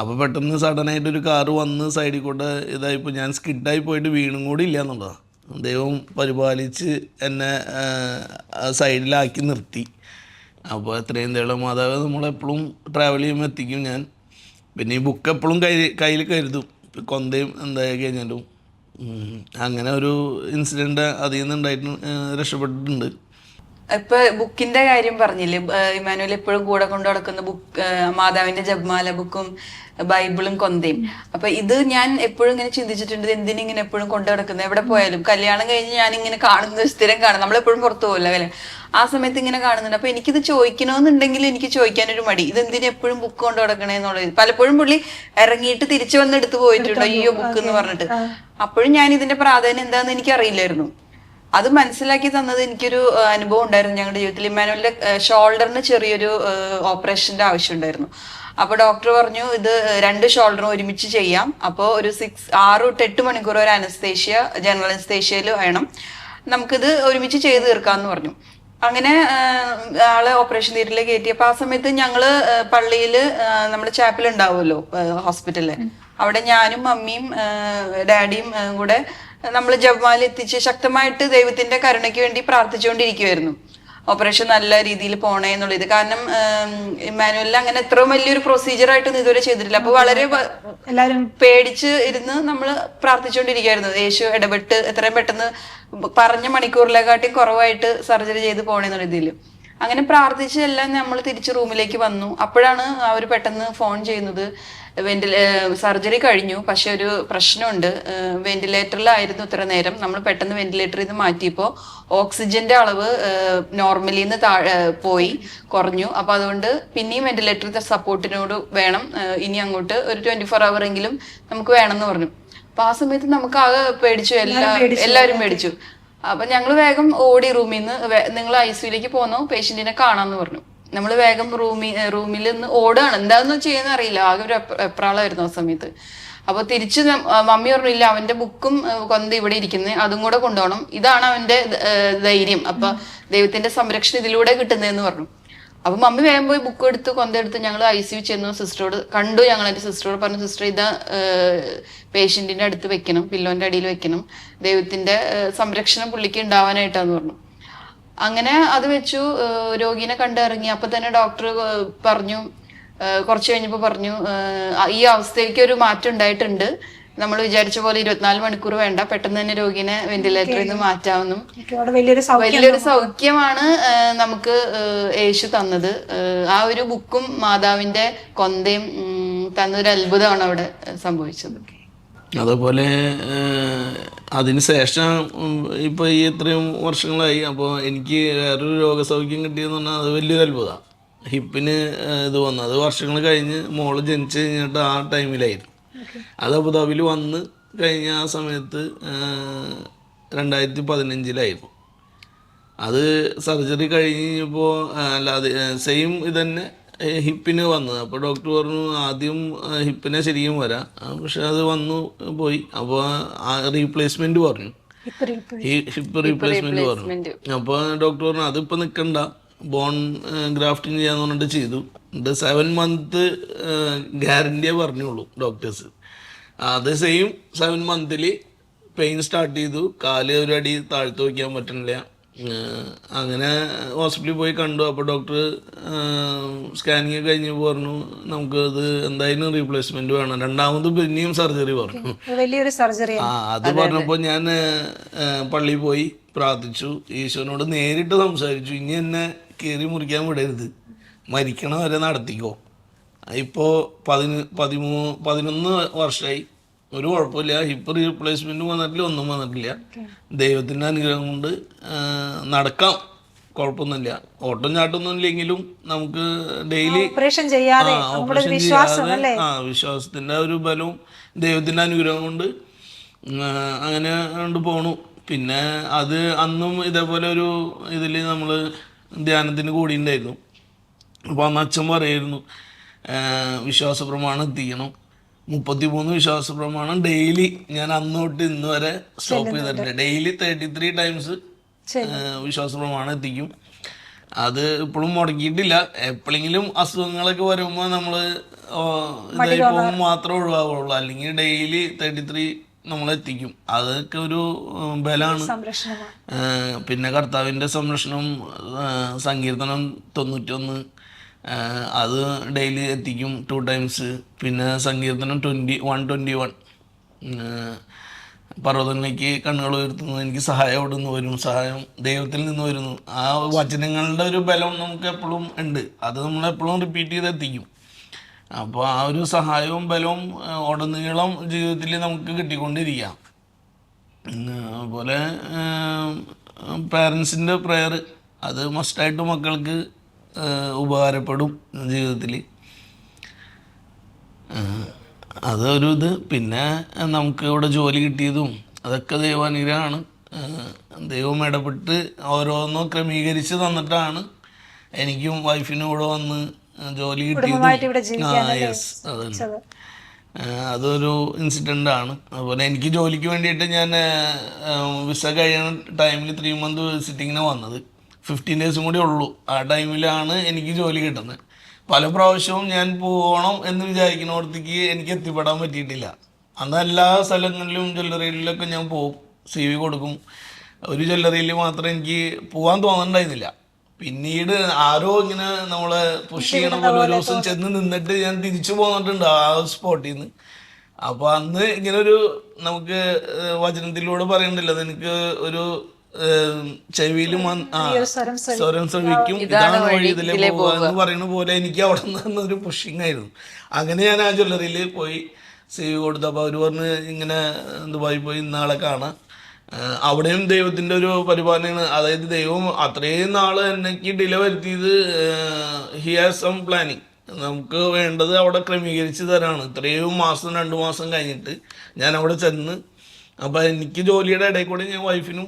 അപ്പോൾ പെട്ടെന്ന് സഡനായിട്ടൊരു കാറ് വന്ന് സൈഡിൽ കൂടെ ഇതായിപ്പോൾ ഞാൻ സ്കിഡായി പോയിട്ട് വീണും കൂടി ഇല്ല എന്നുള്ളതാണ്. ദൈവം പരിപാലിച്ച് എന്നെ സൈഡിലാക്കി നിർത്തി. അപ്പോൾ എത്രയും മാതാവ് നമ്മളെപ്പോഴും ട്രാവൽ ചെയ്യുമ്പോൾ എത്തിക്കും ഞാൻ. പിന്നെ ഈ ബുക്ക് എപ്പോഴും കയ്യിൽ കരുതും. കൊന്തയും എന്തായി കഴിഞ്ഞാലും അങ്ങനെ ഒരു ഇൻസിഡൻറ്റ് അതിൽ നിന്ന് ഉണ്ടായിട്ട് രക്ഷപ്പെട്ടിട്ടുണ്ട്. ഇപ്പൊ ബുക്കിന്റെ കാര്യം പറഞ്ഞില്ലേ, ഇമാനുവൽ എപ്പോഴും കൂടെ കൊണ്ടു നടക്കുന്ന ബുക്ക് മാതാവിന്റെ ജപമാല ബുക്കും ബൈബിളും കൊന്തയും. അപ്പൊ ഇത് ഞാൻ എപ്പോഴും ഇങ്ങനെ ചിന്തിച്ചിട്ടുണ്ട്, എന്തിനിങ്ങനെ എപ്പോഴും കൊണ്ടു നടക്കുന്നത്. എവിടെ പോയാലും കല്യാണം കഴിഞ്ഞ് ഞാൻ ഇങ്ങനെ കാണുന്നത് സ്ഥിരം കാണും, നമ്മളെപ്പോഴും പുറത്തു പോകില്ല അല്ലെ, ആ സമയത്ത് ഇങ്ങനെ കാണുന്നുണ്ട്. അപ്പൊ എനിക്കിത് ചോദിക്കണമെന്നുണ്ടെങ്കിൽ എനിക്ക് ചോദിക്കാനൊരു മടി, ഇത് എന്തിനും എപ്പോഴും ബുക്ക് കൊണ്ടു നടക്കണേന്നുള്ളത്. പലപ്പോഴും പുള്ളി ഇറങ്ങിയിട്ട് തിരിച്ചു വന്ന് എടുത്ത് പോയിട്ടുണ്ട്, അയ്യോ ബുക്ക് എന്ന് പറഞ്ഞിട്ട്. അപ്പോഴും ഞാൻ ഇതിന്റെ പ്രാധാന്യം എന്താണെന്ന് എനിക്ക് അറിയില്ലായിരുന്നു. അത് മനസ്സിലാക്കി തന്നത് എനിക്കൊരു അനുഭവം ഉണ്ടായിരുന്നു ഞങ്ങളുടെ ജീവിതത്തിൽ. ഇമ്മാനുവലിന്റെ ഷോൾഡറിന് ചെറിയൊരു ഓപ്പറേഷന്റെ ആവശ്യം ഉണ്ടായിരുന്നു. അപ്പൊ ഡോക്ടർ പറഞ്ഞു ഇത് 2 ഷോൾഡറും ഒരുമിച്ച് ചെയ്യാം, അപ്പോൾ ഒരു 6 to 8 മണിക്കൂർ ഒരു അനസ്തേഷ്യ, ജനറൽ അനസ്തേഷ്യയിൽ വേണം, നമുക്കിത് ഒരുമിച്ച് ചെയ്ത് തീർക്കാന്ന് പറഞ്ഞു. അങ്ങനെ ആളെ ഓപ്പറേഷൻ തിയേറ്ററിലേക്ക് കയറ്റി. അപ്പൊ ആ സമയത്ത് ഞങ്ങള് പള്ളിയില് നമ്മുടെ ചാപ്പൽ ഉണ്ടാവുമല്ലോ ഹോസ്പിറ്റലില്, അവിടെ ഞാനും മമ്മിയും ഡാഡിയും കൂടെ നമ്മൾ ജപമാല എത്തിച്ച് ശക്തമായിട്ട് ദൈവത്തിന്റെ കരുണയ്ക്ക് വേണ്ടി പ്രാർത്ഥിച്ചുകൊണ്ടിരിക്കുവായിരുന്നു, ഓപ്പറേഷൻ നല്ല രീതിയിൽ പോണേ എന്നുള്ളത്. കാരണം ഇമ്മാനുവലിൽ അങ്ങനെ എത്രയും വലിയൊരു പ്രൊസീജിയർ ആയിട്ടൊന്നും ഇതുവരെ ചെയ്തിട്ടില്ല. അപ്പൊ വളരെ എല്ലാവരും പേടിച്ച് ഇരുന്ന് നമ്മൾ പ്രാർത്ഥിച്ചുകൊണ്ടിരിക്കുകയായിരുന്നു, യേശു ഇടപെട്ട് എത്രയും പെട്ടെന്ന് പറഞ്ഞ മണിക്കൂറിലെക്കാട്ടി കുറവായിട്ട് സർജറി ചെയ്ത് പോണേന്നുള്ള രീതിയിൽ. അങ്ങനെ പ്രാർത്ഥിച്ച് എല്ലാം നമ്മൾ തിരിച്ച് റൂമിലേക്ക് വന്നു. അപ്പോഴാണ് അവർ പെട്ടെന്ന് ഫോൺ ചെയ്യുന്നത്, സർജറി കഴിഞ്ഞു, പക്ഷെ ഒരു പ്രശ്നമുണ്ട്, വെന്റിലേറ്ററിലായിരുന്നു ഇത്ര നേരം, നമ്മൾ പെട്ടെന്ന് വെന്റിലേറ്ററിൽ നിന്ന് മാറ്റിയപ്പോൾ ഓക്സിജന്റെ അളവ് നോർമലിൽ നിന്ന് പോയി കുറഞ്ഞു. അപ്പൊ അതുകൊണ്ട് പിന്നെയും വെന്റിലേറ്ററിന്റെ സപ്പോർട്ടിനോട് വേണം, ഇനി അങ്ങോട്ട് ഒരു 24 hour എങ്കിലും നമുക്ക് വേണമെന്ന് പറഞ്ഞു. അപ്പൊ ആ സമയത്ത് നമുക്ക് ആകെ പേടിച്ചു, എല്ലാവരും പേടിച്ചു. അപ്പൊ ഞങ്ങൾ വേഗം ഓടി റൂമിൽ നിന്ന്, നിങ്ങൾ ICUലേക്ക് പോന്നോ, പേഷ്യന്റിനെ കാണാന്ന് പറഞ്ഞു. നമ്മൾ വേഗം റൂമിൽ നിന്ന് ഓടുകയാണ്, എന്താന്ന് ചെയ്യുന്ന അറിയില്ല, ആകെ ഒരു എപ്രാളായിരുന്നു ആ സമയത്ത്. അപ്പൊ തിരിച്ച് മമ്മി പറഞ്ഞില്ല, അവന്റെ ബുക്കും കൊന്ത ഇവിടെ ഇരിക്കുന്നത്, അതും കൂടെ കൊണ്ടുപോകണം, ഇതാണ് അവന്റെ ധൈര്യം, അപ്പൊ ദൈവത്തിന്റെ സംരക്ഷണം ഇതിലൂടെ കിട്ടുന്നതെന്ന് പറഞ്ഞു. അപ്പൊ മമ്മി വേഗം പോയി ബുക്ക് എടുത്ത് കൊന്തെടുത്ത് ഞങ്ങൾ ICU ചെന്നു. സിസ്റ്ററോട് കണ്ടു, ഞങ്ങൾ എന്റെ സിസ്റ്ററോട് പറഞ്ഞു, സിസ്റ്റർ ഇതാ പേഷ്യന്റിന്റെ അടുത്ത് വെക്കണം, പില്ലോന്റെ അടിയിൽ വെക്കണം, ദൈവത്തിന്റെ സംരക്ഷണം പുള്ളിക്ക് ഉണ്ടാവാനായിട്ടാന്ന് പറഞ്ഞു. അങ്ങനെ അത് വെച്ചു, രോഗിനെ കണ്ടിറങ്ങി. അപ്പൊ തന്നെ ഡോക്ടർ പറഞ്ഞു, കുറച്ച് കഴിഞ്ഞപ്പോ പറഞ്ഞു, ഈ അവസ്ഥയ്ക്ക് ഒരു മാറ്റം ഉണ്ടായിട്ടുണ്ട്, നമ്മൾ വിചാരിച്ച പോലെ 24 മണിക്കൂർ വേണ്ട, പെട്ടെന്ന് തന്നെ രോഗിനെ വെന്റിലേറ്ററിൽ നിന്ന് മാറ്റാവുന്നു. വലിയൊരു സൗഖ്യമാണ് നമുക്ക് യേശു തന്നത്. ആ ഒരു ബുക്കും മാതാവിന്റെ കൊന്തയും തന്നൊരു അത്ഭുതമാണ് അവിടെ സംഭവിച്ചത്. അതുപോലെ അതിനുശേഷം ഇപ്പോൾ ഈ ഇത്രയും വർഷങ്ങളായി, അപ്പോൾ എനിക്ക് വേറൊരു രോഗസൗഖ്യം കിട്ടിയെന്ന് പറഞ്ഞാൽ അത് വലിയൊരു അത്ഭുതമാണ്. ഹിപ്പിന് ഇത് വന്നു, അത് വർഷങ്ങൾ കഴിഞ്ഞ് മോള് ജനിച്ച് കഴിഞ്ഞിട്ട് ആ ടൈമിലായിരുന്നു. അത് അബുദാബിയിൽ വന്ന് കഴിഞ്ഞ ആ സമയത്ത് 2015 അത് സർജറി കഴിഞ്ഞപ്പോൾ അല്ലാതെ സെയിം ഇതന്നെ ഹിപ്പിന് വന്നത്. അപ്പോൾ ഡോക്ടർ പറഞ്ഞു ആദ്യം ഹിപ്പിനെ ശരിക്കും വരാം, പക്ഷെ അത് വന്നു പോയി. അപ്പോൾ റീപ്ലേസ്മെന്റ് പറഞ്ഞു, ഹിപ്പ് റീപ്ലേസ്മെന്റ് പറഞ്ഞു. അപ്പോൾ ഡോക്ടർ പറഞ്ഞു അതിപ്പോൾ നിൽക്കണ്ട, ബോൺ ഗ്രാഫ്റ്റിംഗ് ചെയ്യാന്ന് പറഞ്ഞിട്ട് ചെയ്തു. 7 month ഗ്യാരണ്ടിയേ പറഞ്ഞുള്ളൂ ഡോക്ടേഴ്സ്. അത് സെയിം 7 month പെയിൻ സ്റ്റാർട്ട് ചെയ്തു, കാല് ഒരു അടി താഴ്ത്തു വയ്ക്കാൻ പറ്റുന്നില്ല. അങ്ങനെ ഹോസ്പിറ്റലിൽ പോയി കണ്ടു. അപ്പോൾ ഡോക്ടർ സ്കാനിങ് കഴിഞ്ഞപ്പോൾ പറഞ്ഞു നമുക്കത് എന്തായാലും റീപ്ലേസ്മെന്റ് വേണം, രണ്ടാമത് പിന്നെയും സർജറി പറഞ്ഞു. വലിയൊരു സർജറി. അത് പറഞ്ഞപ്പോൾ ഞാൻ പള്ളിയിൽ പോയി പ്രാർത്ഥിച്ചു, ഈശോനോട് നേരിട്ട് സംസാരിച്ചു, ഇനി എന്നെ കീറി മുറിക്കാൻ വിടരുത്, മരിക്കണ വരെ നടത്തിക്കോ. ഇപ്പോൾ 11 വർഷമായി, ഒരു കുഴപ്പമില്ല, ഹിപ്പ് റീപ്ലേസ്മെന്റ് വന്നിട്ടില്ല, ഒന്നും വന്നിട്ടില്ല. ദൈവത്തിന്റെ അനുഗ്രഹം കൊണ്ട് നടക്കാം, കുഴപ്പമൊന്നുമില്ല. ഓട്ടം ചാട്ടൊന്നും ഇല്ലെങ്കിലും നമുക്ക് ഡെയിലി ഓപ്പറേഷൻ ചെയ്യാതെ വിശ്വാസത്തിന്റെ ഒരു ബലവും ദൈവത്തിന്റെ അനുഗ്രഹം കൊണ്ട് അങ്ങനെ കൊണ്ട് പോണു. പിന്നെ അത് അന്നും ഇതേപോലെ ഒരു ഇതിൽ നമ്മൾ ധ്യാനത്തിന് കൂടിയിട്ടുണ്ടായിരുന്നു. അപ്പോൾ അന്ന് അച്ഛൻ പറയായിരുന്നു വിശ്വാസ പ്രമാണം എത്തിക്കണം, 33 വിശ്വാസ പ്രമാണം ഡെയിലി. ഞാൻ അന്ന് തൊട്ട് ഇന്ന് വരെ സ്റ്റോപ്പ് ചെയ്തിട്ടില്ല, ഡെയിലി 33 times വിശ്വാസ പ്രമാണം എത്തിക്കും. അത് ഇപ്പോഴും മുടക്കിയിട്ടില്ല. എപ്പോഴെങ്കിലും അസുഖങ്ങളൊക്കെ വരുമ്പോൾ നമ്മൾ ഇതായി പോകുമ്പോൾ മാത്രമേ ഒഴിവാകുള്ളൂ, അല്ലെങ്കിൽ ഡെയിലി 33 നമ്മൾ എത്തിക്കും. അതൊക്കെ ഒരു ബലാണ്. പിന്നെ കർത്താവിൻ്റെ സംരക്ഷണം, സങ്കീർത്തനം 91 അത് ഡെയിലി എത്തിക്കും 2 times. പിന്നെ സങ്കീർത്തനം 121 പർവ്വതങ്ങളിലേക്ക് കണ്ണുകൾ ഉയർത്തുന്നു, എനിക്ക് സഹായം അവിടെ നിന്ന് വരും, സഹായം ദൈവത്തിൽ നിന്ന് വരുന്നു. ആ വചനങ്ങളുടെ ഒരു ബലം നമുക്ക് എപ്പോഴും ഉണ്ട്, അത് നമ്മൾ എപ്പോഴും റിപ്പീറ്റ് ചെയ്തെത്തിക്കും. അപ്പോൾ ആ ഒരു സഹായവും ബലവും ഉടനീളം ജീവിതത്തിൽ നമുക്ക് കിട്ടിക്കൊണ്ടിരിക്കാം. അതുപോലെ പാരൻസിൻ്റെ പ്രെയർ അത് മസ്റ്റായിട്ട് മക്കൾക്ക് ഉപകാരപ്പെടും ജീവിതത്തിൽ. അതൊരു ഇത്. പിന്നെ നമുക്ക് ഇവിടെ ജോലി കിട്ടിയതും അതൊക്കെ ദൈവാനുഗ്രഹമാണ്. ദൈവം ഇടപെട്ട് ഓരോന്നും ക്രമീകരിച്ച് തന്നിട്ടാണ് എനിക്കും വൈഫിനും ഇവിടെ വന്ന് ജോലി കിട്ടിയതും. യെസ്, അതാണ്. അതൊരു ഇൻസിഡൻ്റ് ആണ്. അതുപോലെ എനിക്ക് ജോലിക്ക് വേണ്ടിയിട്ട് ഞാൻ വിസ കഴിയുന്ന ടൈമിൽ 3 month വിസിറ്റിങ്ങിന് വന്നത്. 15 days കൂടി ഉള്ളൂ. ആ ടൈമിലാണ് എനിക്ക് ജോലി കിട്ടുന്നത്. പല പ്രാവശ്യവും ഞാൻ പോകണം എന്ന് വിചാരിക്കുന്നിടത്തേക്ക് എനിക്ക് എത്തിപ്പെടാൻ പറ്റിയിട്ടില്ല. അന്ന് എല്ലാ സ്ഥലങ്ങളിലും ജ്വല്ലറിയിലൊക്കെ ഞാൻ പോകും, CV കൊടുക്കും. ഒരു ജ്വല്ലറിയിൽ മാത്രം എനിക്ക് പോകാൻ തോന്നുന്നുണ്ടായിരുന്നില്ല. പിന്നീട് ആരോ ഇങ്ങനെ നമ്മളെ പുഷ് ചെയ്യണ പോലെ ഒരു ദിവസം ചെന്ന് നിന്നിട്ട് ഞാൻ തിരിച്ചു പോന്നിട്ടുണ്ട് ആ സ്പോട്ടിൽ നിന്ന്. അപ്പോൾ അന്ന് ഇങ്ങനെ ഒരു നമുക്ക് വചനത്തിലൂടെ പറയണ്ടല്ലോ, എനിക്ക് ഒരു ചെവിയിലും സ്വരം ശ്രവിക്കും, ഇതാണ് വഴി, ഇതിലെ പോവുക എന്ന് പറയുന്ന പോലെ എനിക്ക് അവിടെ നിന്നൊരു പുഷിങ് ആയിരുന്നു. അങ്ങനെ ഞാൻ ആ ജ്വല്ലറിയിൽ പോയി CV കൊടുത്തപ്പോൾ അവർ പറഞ്ഞ് ഇങ്ങനെ ദുബായി പോയി ഇന്നാളെ കാണാം. അവിടെയും ദൈവത്തിൻ്റെ ഒരു പരിപാലനയാണ്. അതായത് ദൈവം അത്രയും നാൾ എനിക്ക് ഡിലേ വരുത്തിയത് ഹി ഹാസ് സം പ്ലാനിങ്. നമുക്ക് വേണ്ടത് അവിടെ ക്രമീകരിച്ച് തരാണ്. ഇത്രയും മാസം 2 മാസം കഴിഞ്ഞിട്ട് ഞാൻ അവിടെ ചെന്ന്, അപ്പോൾ എനിക്ക് ജോലിയുടെ ഇടയിൽ കൂടെ ഞാൻ വൈഫിനും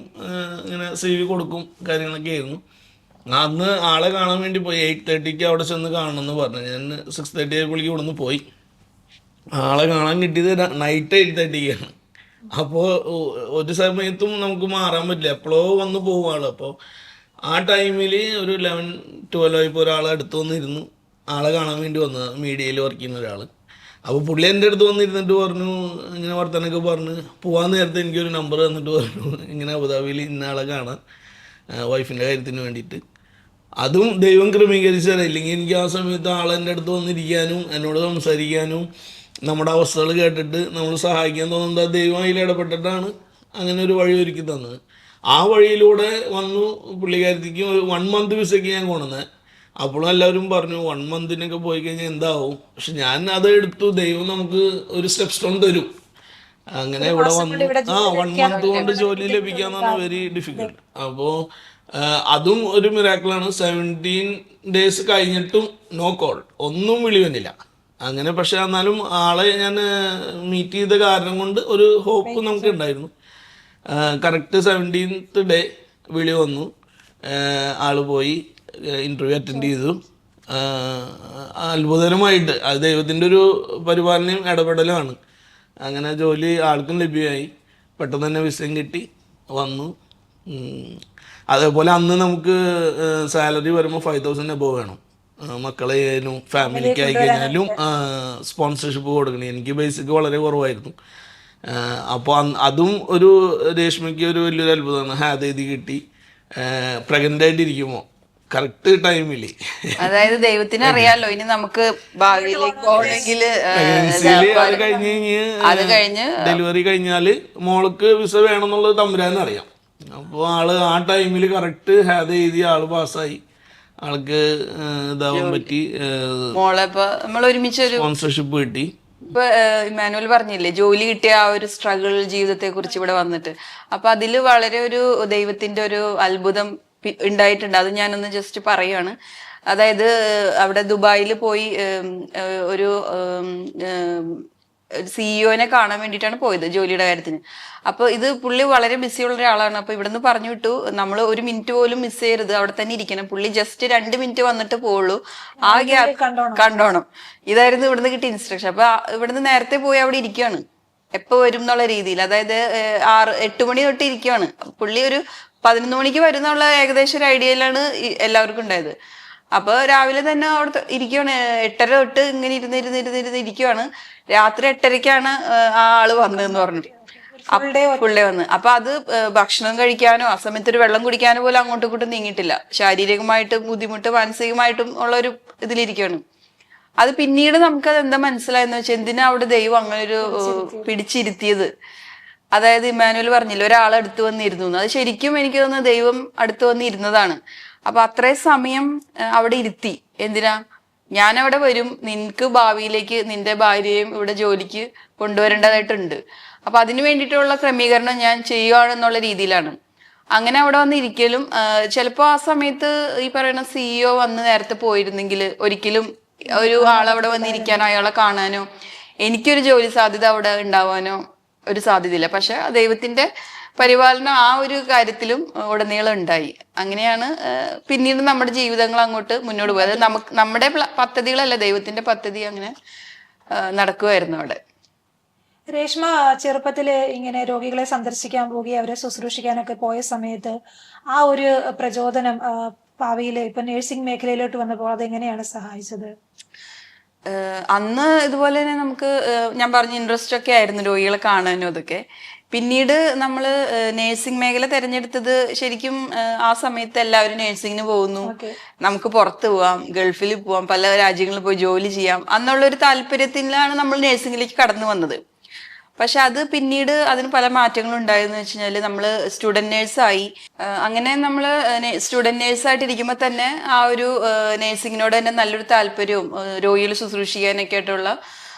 ഇങ്ങനെ CV കൊടുക്കും കാര്യങ്ങളൊക്കെ ആയിരുന്നു. അന്ന് ആളെ കാണാൻ വേണ്ടി പോയി. 8:30 അവിടെ ചെന്ന് കാണണമെന്ന് പറഞ്ഞു. ഞാൻ 6:30 ആയപ്പോഴേക്കും ഇവിടെ നിന്ന് പോയി. ആളെ കാണാൻ കിട്ടിയത് നൈറ്റ് 8:30 അപ്പോൾ ഒരു സമയത്തും നമുക്ക് മാറാൻ പറ്റില്ല, എപ്പോഴോ വന്ന് പോകും ആൾ. അപ്പോൾ ആ ടൈമിൽ ഒരു 11-12 ആയപ്പോൾ ഒരാൾ അടുത്ത് വന്നിരുന്നു. ആളെ കാണാൻ വേണ്ടി വന്നത്, മീഡിയയിൽ വർക്ക് ചെയ്യുന്ന ഒരാൾ. അപ്പോൾ പുള്ളി എൻ്റെ അടുത്ത് വന്നിരുന്നിട്ട് പറഞ്ഞു, ഇങ്ങനെ വർത്തനൊക്കെ പറഞ്ഞ് പോകാൻ നേരത്തെ എനിക്കൊരു നമ്പർ തന്നിട്ട് പറഞ്ഞു, ഇങ്ങനെ അബുദാബിയിൽ ഇന്ന ആളെ കാണാൻ വൈഫിൻ്റെ കാര്യത്തിന് വേണ്ടിയിട്ട്. അതും ദൈവം ക്രമീകരിച്ചു തരാം. ഇല്ലെങ്കിൽ എനിക്ക് ആ സമയത്ത് ആളെൻ്റെ അടുത്ത് വന്നിരിക്കാനും എന്നോട് സംസാരിക്കാനും നമ്മുടെ അവസ്ഥകൾ കേട്ടിട്ട് നമ്മൾ സഹായിക്കാൻ തോന്നുന്നത് ദൈവം അതിൽ ഇടപെട്ടിട്ടാണ് അങ്ങനെ ഒരു വഴി ഒരുക്കി തന്നത്. ആ വഴിയിലൂടെ വന്നു പുള്ളിക്കാരത്തേക്ക് 1 month വിസയ്ക്ക് ഞാൻ കൊണ്ടുവന്നത്. അപ്പോഴും എല്ലാവരും പറഞ്ഞു 1 monthനൊക്കെ പോയി കഴിഞ്ഞാൽ എന്താവും. പക്ഷെ ഞാൻ അത് എടുത്തു. ദൈവം നമുക്ക് ഒരു സ്റ്റെപ്പ് സ്റ്റോൺ തരും. അങ്ങനെ ഇവിടെ വന്നു 1 month കൊണ്ട് ജോലി ലഭിക്കാന്ന് പറഞ്ഞാൽ വെരി ഡിഫിക്കൽട്ട്. അപ്പോൾ അതും ഒരു മിറാക്കിളാണ്. 17 days കഴിഞ്ഞിട്ടും നോ കോൾ, ഒന്നും വിളി വന്നില്ല അങ്ങനെ. പക്ഷെ എന്നാലും ആളെ ഞാൻ മീറ്റ് ചെയ്ത കാരണം കൊണ്ട് ഒരു ഹോപ്പ് നമുക്ക് ഉണ്ടായിരുന്നു. കറക്റ്റ് 17th day വിളി വന്നു. ആൾ പോയി ഇൻ്റർവ്യൂ അറ്റൻഡ് ചെയ്തു. അത്ഭുതകരമായിട്ട് അത് ദൈവത്തിൻ്റെ ഒരു പരിപാലനയും ഇടപെടലാണ്. അങ്ങനെ ജോലി ആൾക്കും ലഭ്യമായി. പെട്ടെന്ന് തന്നെ വിസയും കിട്ടി വന്നു. അതേപോലെ അന്ന് നമുക്ക് സാലറി വരുമ്പോൾ 5,000 above വേണം. മക്കളെയായാലും ഫാമിലിക്ക് ആയി കഴിഞ്ഞാലും സ്പോൺസർഷിപ്പ് കൊടുക്കണേ. എനിക്ക് ബേസിക് വളരെ കുറവായിരുന്നു. അപ്പോൾ അതും ഒരു രേഷ്മയ്ക്ക് ഒരു വലിയൊരു അത്ഭുതമാണ്. ഹാദ് കിട്ടി പ്രഗ്നൻ്റ് ആയിട്ടിരിക്കുമ്പോൾ കറക്റ്റ് ടൈമിൽ. അതായത് ദൈവത്തിന് അറിയാലോ ഇനി നമുക്ക് ഭാവിയിലേക്ക് പോകണമെങ്കിൽ. അത് കഴിഞ്ഞ് ഡെലിവറി കഴിഞ്ഞാൽ മോൾക്ക് വിസ വേണമെന്നുള്ളത് തമ്പുരാന് അറിയാം. അപ്പോൾ ആള് ആ ടൈമിൽ കറക്റ്റ് ഹാദ് എഴുതി ആള് പാസ്സായി. ആൾക്ക് ഇതാവാൻ പറ്റി. മോളെ ഇപ്പൊ നമ്മൾ ഒരുമിച്ച് ഒരു സ്പോൺസർഷിപ്പ് കിട്ടി. ഇപ്പൊ ഇമ്മാനുവൽ പറഞ്ഞില്ലേ ജോലി കിട്ടിയ ആ ഒരു സ്ട്രഗിൾ ജീവിതത്തെ കുറിച്ച് ഇവിടെ വന്നിട്ട്. അപ്പൊ അതില് വളരെ ഒരു ദൈവത്തിന്റെ ഒരു അത്ഭുതം ഉണ്ടായിട്ടുണ്ട്. അത് ഞാനൊന്ന് ജസ്റ്റ് പറയാണ്. അതായത് അവിടെ ദുബായിൽ പോയി ഒരു CEO-നെ കാണാൻ വേണ്ടിയിട്ടാണ് പോയത് ജോലിയുടെ കാര്യത്തിന്. അപ്പൊ ഇത് പുള്ളി വളരെ ബിസിയുള്ള ഒരാളാണ്. അപ്പൊ ഇവിടുന്ന് പറഞ്ഞു വിട്ടു, നമ്മൾ 1 minute പോലും മിസ് ചെയ്യരുത്, അവിടെ തന്നെ ഇരിക്കണം. പുള്ളി ജസ്റ്റ് 2 minute വന്നിട്ട് പോവുള്ളൂ, ആ ഗ്യാപ്പ് കണ്ടോണം. ഇതായിരുന്നു ഇവിടുന്ന് കിട്ടിയ ഇൻസ്ട്രക്ഷൻ. അപ്പൊ ഇവിടുന്ന് നേരത്തെ പോയി അവിടെ ഇരിക്കുകയാണ്, എപ്പോ വരും എന്നുള്ള രീതിയിൽ. അതായത് 8 മണി തൊട്ട് ഇരിക്കുകയാണ്. പുള്ളി ഒരു 11 മണിക്ക് വരുന്നുള്ള ഏകദേശം ഒരു ഐഡിയയിലാണ് എല്ലാവർക്കും ഉണ്ടായത്. അപ്പൊ രാവിലെ തന്നെ അവിടെ ഇരിക്കുകയാണ്. 8:30 തൊട്ട് ഇങ്ങനെ ഇരുന്ന് ഇരിക്കുകയാണ്. രാത്രി 8:30ക്കാണ് ആ ആള് വന്നതെന്ന് പറഞ്ഞിട്ട് ഫുൾ ഡേ വന്ന്. അപ്പൊ അത് ഭക്ഷണം കഴിക്കാനോ ആ സമയത്ത് ഒരു വെള്ളം കുടിക്കാനോ പോലും അങ്ങോട്ടും ഇങ്ങോട്ടും നീങ്ങിയിട്ടില്ല. ശാരീരികമായിട്ടും ബുദ്ധിമുട്ട് മാനസികമായിട്ടും ഉള്ള ഒരു ഇതിലിരിക്കുകയാണ്. അത് പിന്നീട് നമുക്കത് എന്താ മനസ്സിലായെന്ന് വെച്ചാൽ എന്തിനാ അവിടെ ദൈവം അങ്ങനെ ഒരു പിടിച്ചിരുത്തിയത്. അതായത് ഇമ്മാനുവൽ പറഞ്ഞില്ല ഒരാൾ അടുത്ത് വന്നിരുന്നു എന്ന്. അത് ശരിക്കും എനിക്ക് തോന്നുന്നത് ദൈവം അടുത്ത് വന്നിരുന്നതാണ്. അപ്പൊ അത്രയും സമയം അവിടെ ഇരുത്തി. എന്തിനാ? ഞാൻ അവിടെ വരും, നിനക്ക് ഭാവിയിലേക്ക് നിന്റെ ഭാര്യയും ഇവിടെ ജോലിക്ക് കൊണ്ടുവരേണ്ടതായിട്ടുണ്ട്, അപ്പൊ അതിനു വേണ്ടിയിട്ടുള്ള ക്രമീകരണം ഞാൻ ചെയ്യുകയാണെന്നുള്ള രീതിയിലാണ്. അങ്ങനെ അവിടെ വന്നിരിക്കലും ചിലപ്പോ ആ സമയത്ത് ഈ പറയുന്ന CEO വന്ന് നേരത്തെ പോയിരുന്നെങ്കിൽ ഒരിക്കലും ഒരു ആളവിടെ വന്നിരിക്കാനോ അയാളെ കാണാനോ എനിക്കൊരു ജോലി സാധ്യത അവിടെ ഉണ്ടാവാനോ ഒരു സാധ്യതയില്ല. പക്ഷെ ദൈവത്തിന്റെ പരിപാലനം ആ ഒരു കാര്യത്തിലും ഉടനീളം ഉണ്ടായി. അങ്ങനെയാണ് പിന്നീട് നമ്മുടെ ജീവിതങ്ങൾ അങ്ങോട്ട് മുന്നോട്ട് പോയത്. നമുക്ക് നമ്മുടെ പദ്ധതികളല്ല, ദൈവത്തിന്റെ പദ്ധതി അങ്ങനെ നടക്കുമായിരുന്നു അവിടെ. രേഷ്മ ചെറുപ്പത്തില് ഇങ്ങനെ രോഗികളെ സന്ദർശിക്കാൻ പോവുകയും അവരെ ശുശ്രൂഷിക്കാനൊക്കെ പോയ സമയത്ത് ആ ഒരു പ്രചോദനം ഭാവിയില് ഇപ്പൊ നഴ്സിംഗ് മേഖലയിലോട്ട് വന്നപ്പോൾ അതെങ്ങനെയാണ് സഹായിച്ചത്? അന്ന് ഇതുപോലെ തന്നെ നമുക്ക് ഞാൻ പറഞ്ഞ ഇൻട്രസ്റ്റ് ഒക്കെ ആയിരുന്നു രോഗികളെ കാണാനും അതൊക്കെ. പിന്നീട് നമ്മൾ നേഴ്സിംഗ് മേഖല തിരഞ്ഞെടുത്തത് ശരിക്കും ആ സമയത്ത് എല്ലാവരും നേഴ്സിങ്ങിന് പോകുന്നു, നമുക്ക് പുറത്ത് പോവാം, ഗൾഫിൽ പോവാം, പല രാജ്യങ്ങളിൽ പോയി ജോലി ചെയ്യാം എന്നുള്ളൊരു താല്പര്യത്തിലാണ് നമ്മൾ നേഴ്സിംഗിലേക്ക് കടന്നു വന്നത്. പക്ഷെ അത് പിന്നീട് അതിന് പല മാറ്റങ്ങളും ഉണ്ടായെന്ന് വെച്ച് കഴിഞ്ഞാൽ നമ്മൾ സ്റ്റുഡൻറ് നേഴ്സായി. അങ്ങനെ നമ്മൾ സ്റ്റുഡൻറ് നേഴ്സായിട്ട് ഇരിക്കുമ്പോൾ തന്നെ ആ ഒരു നേഴ്സിങ്ങിനോട് തന്നെ നല്ലൊരു താല്പര്യവും രോഗികളെ ശുശ്രൂഷിക്കാനൊക്കെ ആയിട്ടുള്ള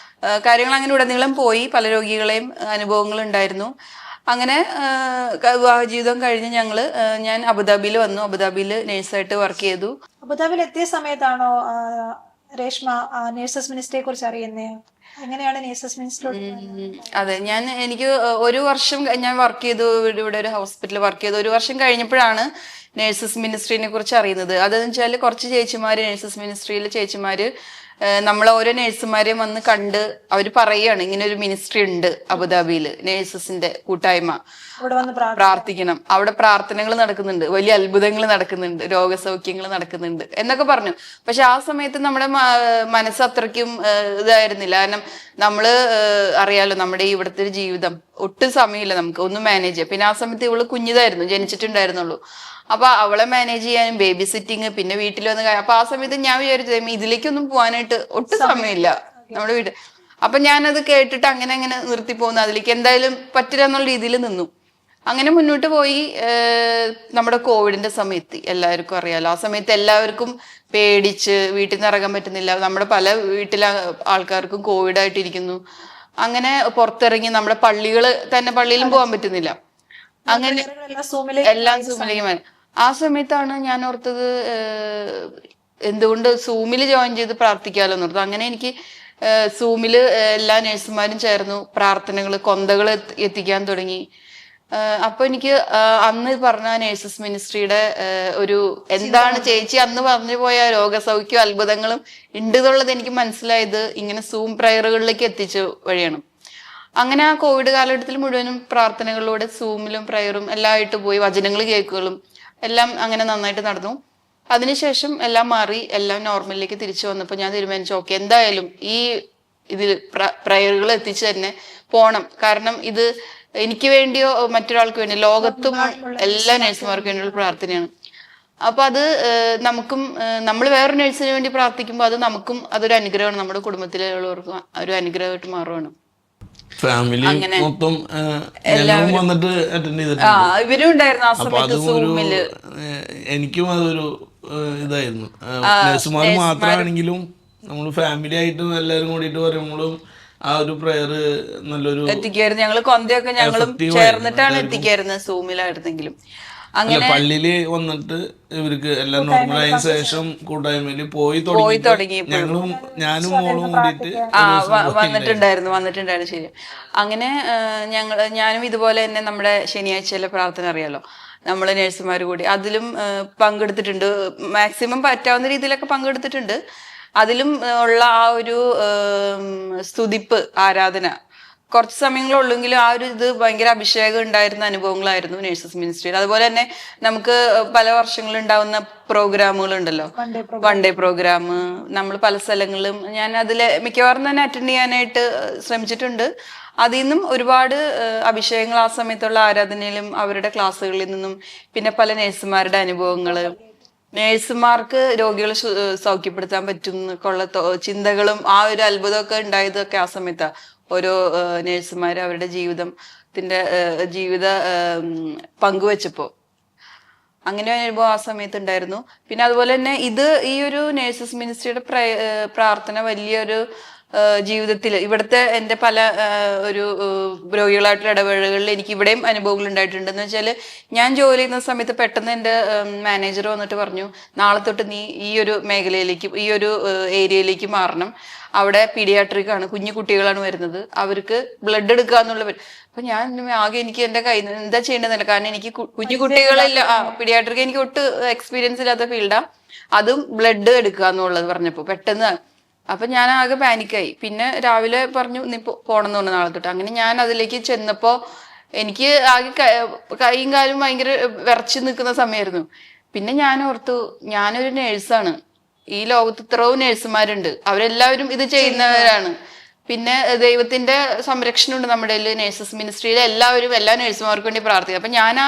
കാര്യങ്ങൾ അങ്ങനെ ഉടനീളം പോയി. പല രോഗികളെയും അനുഭവങ്ങൾ ഉണ്ടായിരുന്നു. അങ്ങനെ വിവാഹ ജീവിതം കഴിഞ്ഞ് ഞാൻ അബുദാബിയിൽ വന്നു. അബുദാബിയിൽ നേഴ്സായിട്ട് വർക്ക് ചെയ്തു. അബുദാബിയിൽ എത്തിയ സമയത്താണോ രേഷ്മ നേഴ്സസ് മിനിസ്ട്രിയെ കുറിച്ച് അറിയുന്നത്? എങ്ങനെയാണ് നേഴ്സസ് മിനിസ്ട്രിയോട്? അതെ, എനിക്ക് ഒരു വർഷം ഞാൻ വർക്ക് ചെയ്തു, ഇവിടെ ഒരു ഹോസ്പിറ്റലിൽ വർക്ക് ചെയ്തു. ഒരു വർഷം കഴിഞ്ഞപ്പോഴാണ് നേഴ്സസ് മിനിസ്ട്രീനെ കുറിച്ച് അറിയുന്നത്. അതെന്ന് വെച്ചാൽ കുറച്ച് ചേച്ചിമാര് നേഴ്സസ് മിനിസ്ട്രിയിലെ ചേച്ചിമാര് നമ്മളെ ഓരോ നേഴ്സുമാരെയും വന്ന് കണ്ട് അവർ പറയുകയാണ് ഇങ്ങനെ ഒരു മിനിസ്ട്രി ഉണ്ട് അബുദാബിയില്, നേഴ്സസിന്റെ കൂട്ടായ്മ, പ്രാർത്ഥിക്കണം, അവിടെ പ്രാർത്ഥനകൾ നടക്കുന്നുണ്ട്, വലിയ അത്ഭുതങ്ങൾ നടക്കുന്നുണ്ട്, രോഗസൗഖ്യങ്ങൾ നടക്കുന്നുണ്ട് എന്നൊക്കെ പറഞ്ഞു. പക്ഷെ ആ സമയത്ത് നമ്മുടെ മനസ്സ് അത്രയ്ക്കും ഇതായിരുന്നില്ല. കാരണം നമ്മള് അറിയാലോ നമ്മുടെ ഇവിടുത്തെ ഒരു ജീവിതം, ഒട്ടും സമയമില്ല നമുക്ക് ഒന്നും മാനേജ് ചെയ്യാം. പിന്നെ ആ സമയത്ത് ഇവള് കുഞ്ഞിതായിരുന്നു, ജനിച്ചിട്ടുണ്ടായിരുന്നുള്ളൂ. അപ്പൊ അവളെ മാനേജ് ചെയ്യാനും ബേബി സിറ്റിങ്, പിന്നെ വീട്ടിൽ വന്ന് അപ്പൊ ആ സമയത്ത് ഞാൻ വിചാരിച്ചു ഇതിലേക്കൊന്നും പോകാനായിട്ട് ഒട്ടും സമയമില്ല നമ്മുടെ വീട്ടിൽ. അപ്പൊ ഞാനത് കേട്ടിട്ട് അങ്ങനെ നിർത്തി പോകുന്നു, അതിലേക്ക് എന്തായാലും പറ്റില്ല എന്നുള്ള രീതിയിൽ നിന്നു. അങ്ങനെ മുന്നോട്ട് പോയി. നമ്മുടെ കോവിഡിന്റെ സമയത്ത് എല്ലാവർക്കും അറിയാലോ, ആ സമയത്ത് എല്ലാവർക്കും പേടിച്ച് വീട്ടിൽ നിന്ന് ഇറങ്ങാൻ പറ്റുന്നില്ല. നമ്മുടെ പല വീട്ടിലെ ആൾക്കാർക്കും കോവിഡായിട്ടിരിക്കുന്നു. അങ്ങനെ പുറത്തിറങ്ങി നമ്മുടെ പള്ളിയിലും പോകാൻ പറ്റുന്നില്ല. അങ്ങനെ എല്ലാം സൂമിലേക്ക് മാറി. ആ സമയത്താണ് ഞാൻ ഓർത്തത് എന്തുകൊണ്ട് സൂമിൽ ജോയിൻ ചെയ്ത് പ്രാർത്ഥിക്കാമല്ലോ എന്നോർത്തത്. അങ്ങനെ എനിക്ക് സൂമില് എല്ലാ നഴ്സുമാരും ചേർന്നു പ്രാർത്ഥനകൾ, കൊന്തകൾ എത്തിക്കാൻ തുടങ്ങി. അപ്പൊ എനിക്ക് അന്ന് പറഞ്ഞ നേഴ്സസ് മിനിസ്ട്രിയുടെ ഒരു എന്താണ് ചേച്ചി അന്ന് പറഞ്ഞു പോയ രോഗസൗഖ്യവും അത്ഭുതങ്ങളും ഉണ്ട് എന്നുള്ളത് എനിക്ക് മനസ്സിലായത് ഇങ്ങനെ സൂം പ്രയറുകളിലേക്ക് എത്തിച്ച വഴിയാണ്. അങ്ങനെ ആ കോവിഡ് കാലഘട്ടത്തിൽ മുഴുവനും പ്രാർത്ഥനകളിലൂടെ സൂമിലും പ്രയറും എല്ലാം ആയിട്ട് പോയി, വചനങ്ങൾ കേൾക്കുകയും എല്ലാം അങ്ങനെ നന്നായിട്ട് നടന്നു. അതിനുശേഷം എല്ലാം മാറി, എല്ലാം നോർമലിലേക്ക് തിരിച്ചു വന്നപ്പോൾ ഞാൻ തീരുമാനിച്ചു ഓക്കെ എന്തായാലും ഈ ഇതിൽ പ്രയറുകൾ എത്തിച്ച് തന്നെ പോണം. കാരണം ഇത് എനിക്ക് വേണ്ടിയോ മറ്റൊരാൾക്ക് വേണ്ടിയോ ലോകത്തും എല്ലാ നഴ്സുമാർക്ക് വേണ്ടിയുള്ള പ്രാർത്ഥനയാണ്. അപ്പൊ അത് നമുക്കും നമ്മൾ വേറൊരു നഴ്സിന് വേണ്ടി പ്രാർത്ഥിക്കുമ്പോൾ അത് നമുക്കും അതൊരു അനുഗ്രഹമാണ്, നമ്മുടെ കുടുംബത്തിലുള്ളവർക്കും ഒരു അനുഗ്രഹമായിട്ട് മാറുകയാണ്. ഫാമിലി മൊത്തം വന്നിട്ട് അറ്റൻഡ് ചെയ്തിട്ടുണ്ട്. ഇവരും ഉണ്ടായിരുന്നു ആ സമയത്ത് സൂമില്. എനിക്കും അതൊരു ഇതായിരുന്നു. നഴ്സുമാർ മാത്രമാണെങ്കിലും നമ്മൾ ഫാമിലി ആയിട്ടും എല്ലാവരും കൂടിയിട്ട് പറയുമ്പോഴും ആ ഒരു പ്രയർ നല്ലൊരു എത്തിക്കായിരുന്നു. ഞങ്ങള് കൊന്തയൊക്കെ ഞങ്ങളും ചേർന്നിട്ടാണ് എത്തിക്കായിരുന്നത് സൂമിലായിരുന്നെങ്കിലും. അങ്ങനെ പള്ളിയില് വന്നിട്ട് ഇവർക്ക് എല്ലാം നോർമലായ ശേഷം കൂട്ടായ്മയില് പോയി തുടങ്ങി. ഞാനും മോളും കൂടിയിട്ട് വന്നിട്ടുണ്ടായിരുന്നു ശരി. അങ്ങനെ ഞാനും ഇതുപോലെ തന്നെ നമ്മുടെ ശനിയാഴ്ചയിലെ പ്രാർത്ഥന അറിയാലോ, നമ്മള് നഴ്സുമാർ കൂടി അതിലും പങ്കെടുത്തിട്ടുണ്ട്. മാക്സിമം പറ്റാവുന്ന രീതിയിലൊക്കെ പങ്കെടുത്തിട്ടുണ്ട്. അതിലും ഉള്ള ആ ഒരു സ്തുതിപ്പ് ആരാധന കുറച്ച് സമയങ്ങളുള്ളെങ്കിലും ആ ഒരു ഇത് ഭയങ്കര അഭിഷേകം ഉണ്ടായിരുന്ന അനുഭവങ്ങളായിരുന്നു നേഴ്സസ് മിനിസ്ട്രിയിൽ. അതുപോലെ തന്നെ നമുക്ക് പല വർഷങ്ങളിൽ ഉണ്ടാവുന്ന പ്രോഗ്രാമുകൾ ഉണ്ടല്ലോ, വൺ ഡേ പ്രോഗ്രാം, നമ്മൾ പല സ്ഥലങ്ങളിലും ഞാൻ അതിൽ മിക്കവാറും തന്നെ അറ്റൻഡ് ചെയ്യാനായിട്ട് ശ്രമിച്ചിട്ടുണ്ട്. അതിൽ നിന്നും ഒരുപാട് അഭിഷേകങ്ങൾ ആ സമയത്തുള്ള ആരാധനയിലും അവരുടെ ക്ലാസ്സുകളിൽ നിന്നും പിന്നെ പല നേഴ്സുമാരുടെ അനുഭവങ്ങള്, നേഴ്സുമാർക്ക് രോഗികളെ സൗഖ്യപ്പെടുത്താൻ പറ്റും എന്നൊക്കെയുള്ള ചിന്തകളും ആ ഒരു അത്ഭുതമൊക്കെ ഉണ്ടായതൊക്കെ ആ സമയത്താണ്. ഓരോ നേഴ്സുമാർ അവരുടെ ജീവിത പങ്കുവെച്ചപ്പോൾ അങ്ങനെ ഒരു അനുഭവം ആ സമയത്ത് ഉണ്ടായിരുന്നു. പിന്നെ അതുപോലെ തന്നെ ഈ ഒരു നേഴ്സസ് മിനിസ്ട്രിയുടെ പ്രാർത്ഥന വലിയൊരു ജീവിതത്തിൽ ഇവിടുത്തെ എൻ്റെ പല ഒരു രോഗികളായിട്ടുള്ള ഇടവേളകളിൽ എനിക്ക് ഇവിടെയും അനുഭവങ്ങൾ ഉണ്ടായിട്ടുണ്ട്. എന്ന് വെച്ചാൽ ഞാൻ ജോലി ചെയ്യുന്ന സമയത്ത് പെട്ടെന്ന് എൻ്റെ മാനേജർ വന്നിട്ട് പറഞ്ഞു, നാളെ തൊട്ട് നീ ഈ ഒരു മേഖലയിലേക്ക് ഈ ഒരു ഏരിയയിലേക്ക് മാറണം, അവിടെ പീഡിയാട്രിക് ആണ്, കുഞ്ഞു കുട്ടികളാണ് വരുന്നത്, അവർക്ക് ബ്ലഡ് എടുക്കുക എന്നുള്ള. അപ്പൊ ഞാൻ ആകെ എനിക്ക് എൻ്റെ കയ്യിൽ നിന്ന് എന്താ ചെയ്യേണ്ടതല്ല, കാരണം എനിക്ക് കുഞ്ഞു കുട്ടികളില്ല, പീഡിയാട്രിക് എനിക്ക് ഒട്ടും എക്സ്പീരിയൻസ് ഇല്ലാത്ത ഫീൽഡാ, അതും ബ്ലഡ് എടുക്കുക എന്നുള്ളത് പറഞ്ഞപ്പോ പെട്ടെന്ന് അപ്പൊ ഞാൻ ആകെ പാനിക്കായി. പിന്നെ രാവിലെ പറഞ്ഞു നീ പോണെന്ന് പറഞ്ഞു നാളെ തൊട്ട്. അങ്ങനെ ഞാൻ അതിലേക്ക് ചെന്നപ്പോ എനിക്ക് ആകെ കൈയും കാലും ഭയങ്കര വിറച്ച് നിൽക്കുന്ന സമയമായിരുന്നു. പിന്നെ ഞാൻ ഓർത്തു, ഞാനൊരു നേഴ്സാണ്, ഈ ലോകത്ത് ഇത്രയും നേഴ്സുമാരുണ്ട്, അവരെല്ലാവരും ഇത് ചെയ്യുന്നവരാണ്, പിന്നെ ദൈവത്തിന്റെ സംരക്ഷണമുണ്ട് നമ്മുടെ നേഴ്സസ് മിനിസ്ട്രിയിൽ എല്ലാവരും എല്ലാ നേഴ്സുമാർക്ക് വേണ്ടി പ്രാർത്ഥിക്കും. അപ്പൊ ഞാൻ ആ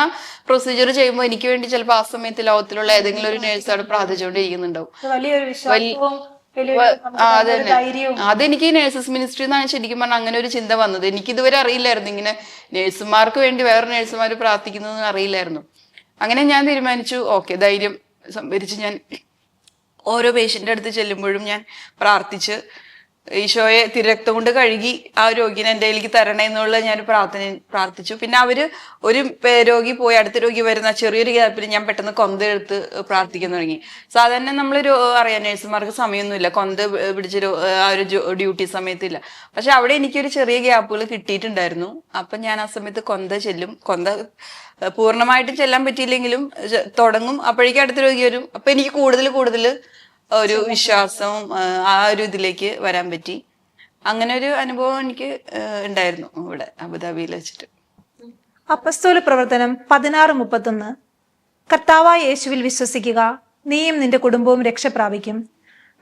പ്രൊസീജിയർ ചെയ്യുമ്പോൾ എനിക്ക് വേണ്ടി ചിലപ്പോൾ ആ സമയത്ത് ലോകത്തിലുള്ള ഏതെങ്കിലും ഒരു നേഴ്സ് അവിടെ പ്രാർത്ഥിച്ചുകൊണ്ടിരിക്കുന്നുണ്ടാവും. അതെനിക്ക് നേഴ്സസ് മിനിസ്ട്രി എന്നാണ് ശരിക്കും പറഞ്ഞാൽ അങ്ങനെ ഒരു ചിന്ത വന്നത്. എനിക്ക് ഇതുവരെ അറിയില്ലായിരുന്നു ഇങ്ങനെ നേഴ്സുമാർക്ക് വേണ്ടി വേറെ നേഴ്സുമാർ പ്രാർത്ഥിക്കുന്നതെന്ന് അറിയില്ലായിരുന്നു. അങ്ങനെ ഞാൻ തീരുമാനിച്ചു, ഓക്കെ, ധൈര്യം സംഭരിച്ച് ഞാൻ ഓരോ പേഷ്യൻ്റെ അടുത്ത് ചെല്ലുമ്പോഴും ഞാൻ ഈശോയെ തിരക്തം കൊണ്ട് കഴുകി ആ രോഗിനെ എൻ്റെ കയ്യിലേക്ക് തരണേ എന്നുള്ള ഞാൻ പ്രാർത്ഥിച്ചു. പിന്നെ ഒരു രോഗി പോയി അടുത്ത രോഗി വരുന്ന ചെറിയൊരു ഗ്യാപ്പിൽ ഞാൻ പെട്ടെന്ന് കൊന്ത എടുത്ത് പ്രാർത്ഥിക്കാൻ തുടങ്ങി. സാധാരണ നമ്മൾ അറിയാം നേഴ്സുമാർക്ക് സമയമൊന്നുമില്ല, കൊന്ത പിടിച്ച് ആ ഒരു ഡ്യൂട്ടി സമയത്തില്ല. പക്ഷെ അവിടെ എനിക്കൊരു ചെറിയ ഗ്യാപ്പുകൾ കിട്ടിയിട്ടുണ്ടായിരുന്നു. അപ്പം ഞാൻ ആ സമയത്ത് കൊന്ത ചെല്ലും. കൊന്ത പൂർണ്ണമായിട്ടും ചെല്ലാൻ പറ്റിയില്ലെങ്കിലും തുടങ്ങും, അപ്പോഴേക്കും അടുത്ത രോഗി വരും. അപ്പൊ എനിക്ക് കൂടുതൽ ഒരു വിശ്വാസവും ആ ഒരു ഇതിലേക്ക് വരാൻ പറ്റി. അങ്ങനെ ഒരു അനുഭവം എനിക്ക് ഉണ്ടായിരുന്നു ഇവിടെ അബുദാബിയിൽ വെച്ചിട്ട്. അപ്പസ്തോല പ്രവർത്തനം 16:31. കർത്താവായ യേശുവിൽ വിശ്വസിക്കുക, നീയും നിന്റെ കുടുംബവും രക്ഷ പ്രാപിക്കും.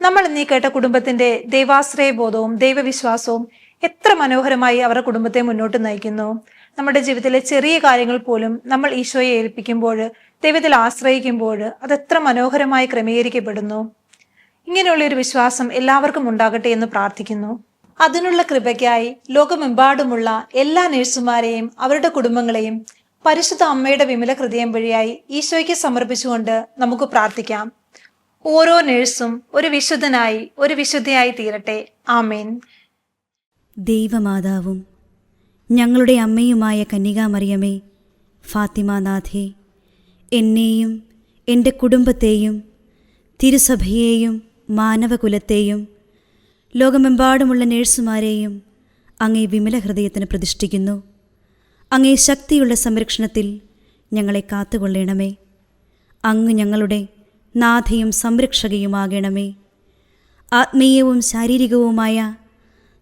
നമ്മൾ ഇന്നീ കേട്ട കുടുംബത്തിന്റെ ദൈവാശ്രയ ബോധവും ദൈവവിശ്വാസവും എത്ര മനോഹരമായി അവരുടെ കുടുംബത്തെ മുന്നോട്ട് നയിക്കുന്നു. നമ്മുടെ ജീവിതത്തിലെ ചെറിയ കാര്യങ്ങൾ പോലും നമ്മൾ ഈശോയെ ഏൽപ്പിക്കുമ്പോൾ, ദൈവത്തിൽ ആശ്രയിക്കുമ്പോൾ അതെത്ര മനോഹരമായി ക്രമീകരിക്കപ്പെടുന്നു. ഇങ്ങനെയുള്ളൊരു വിശ്വാസം എല്ലാവർക്കും ഉണ്ടാകട്ടെ എന്ന് പ്രാർത്ഥിക്കുന്നു. അതിനുള്ള കൃപയ്ക്കായി ലോകമെമ്പാടുമുള്ള എല്ലാ നഴ്സുമാരെയും അവരുടെ കുടുംബങ്ങളെയും പരിശുദ്ധ അമ്മയുടെ വിമല ഹൃദയം വഴിയായി ഈശോയ്ക്ക് സമർപ്പിച്ചുകൊണ്ട് നമുക്ക് പ്രാർത്ഥിക്കാം. ഓരോ നഴ്സും ഒരു വിശുദ്ധനായി ഒരു വിശുദ്ധയായി തീരട്ടെ. ആമേൻ. ദൈവമാതാവും ഞങ്ങളുടെ അമ്മയുമായ കന്യകാമറിയമേ, ഫാത്തിമാനാഥേ, എന്നെയും എൻ്റെ കുടുംബത്തെയും തിരുസഭയെയും മാനവകുലത്തെയും ലോകമെമ്പാടുമുള്ള നേഴ്സുമാരെയും അങ്ങേ വിമല ഹൃദയത്തിന് പ്രതിഷ്ഠിക്കുന്നു. അങ്ങേ ശക്തിയുള്ള സംരക്ഷണത്തിൽ ഞങ്ങളെ കാത്തുകൊള്ളണമേ. അങ്ങ് ഞങ്ങളുടെ നാഥയും സംരക്ഷകയുമാകണമേ. ആത്മീയവും ശാരീരികവുമായ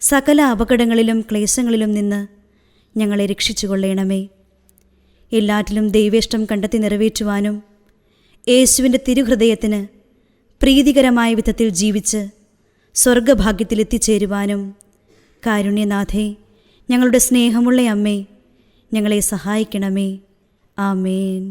സകല അപകടങ്ങളിലും ക്ലേശങ്ങളിലും നിന്ന് ഞങ്ങളെ രക്ഷിച്ചുകൊള്ളണമേ. എല്ലാറ്റിലും ദൈവേഷ്ടം കണ്ടെത്തി നിറവേറ്റുവാനും യേശുവിൻ്റെ തിരുഹൃദയത്തിന് പ്രീതികരമായ വിധത്തിൽ ജീവിച്ച് സ്വർഗഭാഗ്യത്തിലെത്തിച്ചേരുവാനും കാരുണ്യനാഥേ, ഞങ്ങളുടെ സ്നേഹമുള്ള അമ്മേ, ഞങ്ങളെ സഹായിക്കണമേ. ആമേൻ.